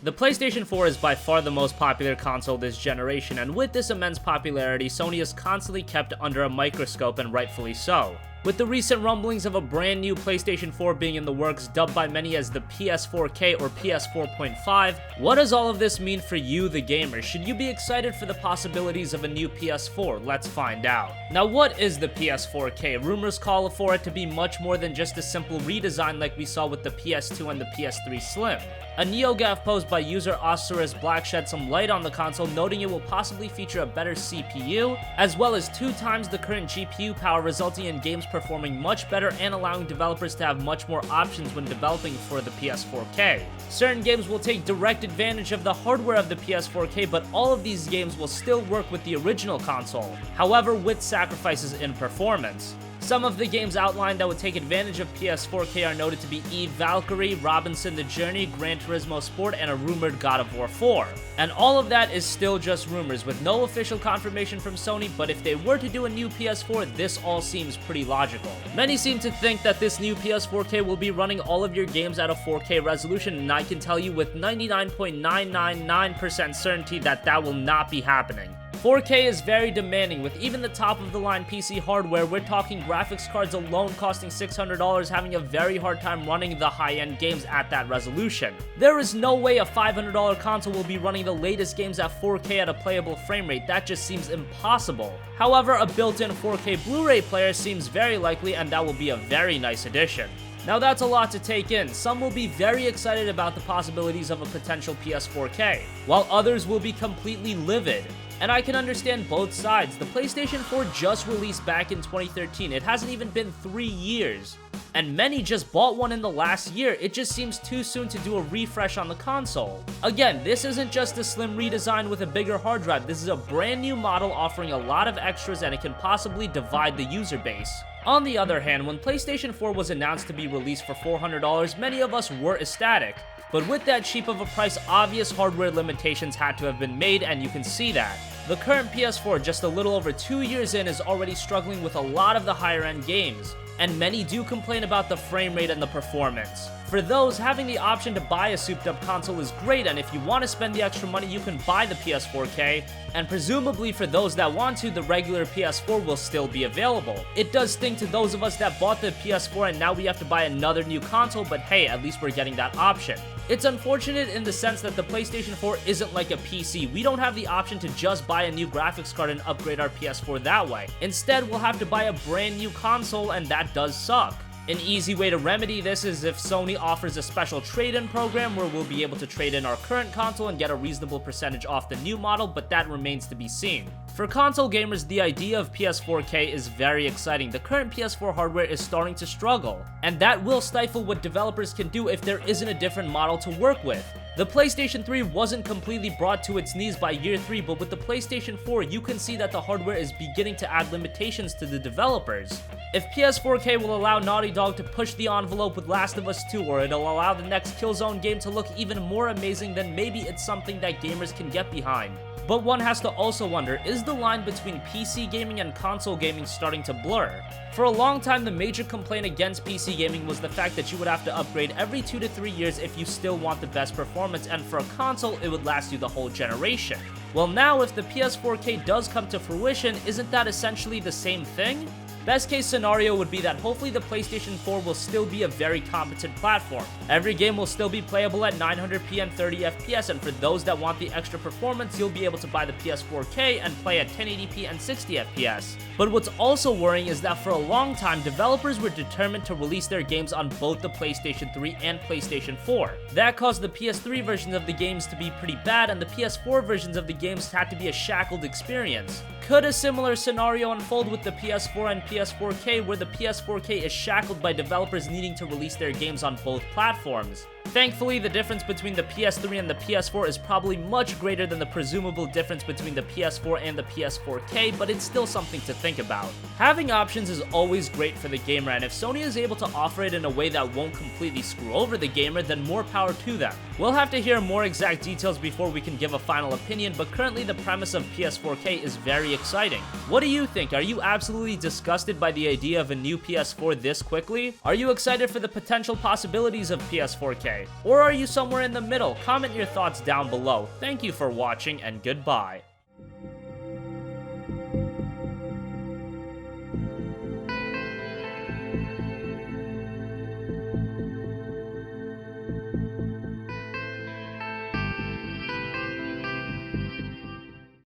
The PlayStation 4 is by far the most popular console this generation, and with this immense popularity, Sony is constantly kept under a microscope, and rightfully so. With the recent rumblings of a brand new PlayStation 4 being in the works, dubbed by many as the PS4K or PS4.5, what does all of this mean for you, the gamer? Should you be excited for the possibilities of a new PS4? Let's find out. Now, what is the PS4K? Rumors call for it to be much more than just a simple redesign like we saw with the PS2 and the PS3 Slim. A NeoGAF post by user Osiris Black shed some light on the console, noting it will possibly feature a better CPU, as well as 2 times the current GPU power, resulting in games performing much better and allowing developers to have much more options when developing for the PS4K. Certain games will take direct advantage of the hardware of the PS4K, but all of these games will still work with the original console, however with sacrifices in performance. Some of the games outlined that would take advantage of PS4K are noted to be Eve Valkyrie, Robinson the Journey, Gran Turismo Sport, and a rumored God of War 4. And all of that is still just rumors, with no official confirmation from Sony, but if they were to do a new PS4, this all seems pretty logical. Many seem to think that this new PS4K will be running all of your games at a 4K resolution, and I can tell you with 99.999% certainty that that will not be happening. 4K is very demanding, with even the top-of-the-line PC hardware. We're talking graphics cards alone costing $600, having a very hard time running the high-end games at that resolution. There is no way a $500 console will be running the latest games at 4K at a playable frame rate. That just seems impossible. However, a built-in 4K Blu-ray player seems very likely, and that will be a very nice addition. Now that's a lot to take in. Some will be very excited about the possibilities of a potential PS4K, while others will be completely livid. And I can understand both sides. The PlayStation 4 just released back in 2013. It hasn't even been 3 years. And many just bought one in the last year. It just seems too soon to do a refresh on the console. Again, this isn't just a slim redesign with a bigger hard drive. This is a brand new model offering a lot of extras, and it can possibly divide the user base. On the other hand, when PlayStation 4 was announced to be released for $400, many of us were ecstatic. But with that cheap of a price, obvious hardware limitations had to have been made, and you can see that. The current PS4, just a little over 2 years in, is already struggling with a lot of the higher end games, and many do complain about the frame rate and the performance. For those, having the option to buy a souped up console is great, and if you want to spend the extra money, you can buy the PS4K, and presumably for those that want to, the regular PS4 will still be available. It does sting to those of us that bought the PS4 and now we have to buy another new console, but hey, at least we're getting that option. It's unfortunate in the sense that the PlayStation 4 isn't like a PC. We don't have the option to just buy a new graphics card and upgrade our PS4 that way. Instead, we'll have to buy a brand new console, and that does suck. An easy way to remedy this is if Sony offers a special trade-in program where we'll be able to trade in our current console and get a reasonable percentage off the new model, but that remains to be seen. For console gamers, the idea of PS4K is very exciting. The current PS4 hardware is starting to struggle, and that will stifle what developers can do if there isn't a different model to work with. The PlayStation 3 wasn't completely brought to its knees by year 3, but with the PlayStation 4, you can see that the hardware is beginning to add limitations to the developers. If PS4K will allow Naughty Dog to push the envelope with Last of Us 2, or it'll allow the next Killzone game to look even more amazing, then maybe it's something that gamers can get behind. But one has to also wonder, is the line between PC gaming and console gaming starting to blur? For a long time, the major complaint against PC gaming was the fact that you would have to upgrade every 2 to 3 years if you still want the best performance, and for a console, it would last you the whole generation. Well now, if the PS4K does come to fruition, isn't that essentially the same thing? Best case scenario would be that hopefully the PlayStation 4 will still be a very competent platform. Every game will still be playable at 900p and 30 FPS, and for those that want the extra performance, you'll be able to buy the PS4K and play at 1080p and 60 FPS. But what's also worrying is that for a long time, developers were determined to release their games on both the PlayStation 3 and PlayStation 4. That caused the PS3 versions of the games to be pretty bad, and the PS4 versions of the games had to be a shackled experience. Could a similar scenario unfold with the PS4 and PS4K, where the PS4K is shackled by developers needing to release their games on both platforms? Thankfully, the difference between the PS3 and the PS4 is probably much greater than the presumable difference between the PS4 and the PS4K, but it's still something to think about. Having options is always great for the gamer, and if Sony is able to offer it in a way that won't completely screw over the gamer, then more power to them. We'll have to hear more exact details before we can give a final opinion, but currently the premise of PS4K is very exciting. What do you think? Are you absolutely disgusted by the idea of a new PS4 this quickly? Are you excited for the potential possibilities of PS4K? Or are you somewhere in the middle? Comment your thoughts down below. Thank you for watching, and goodbye.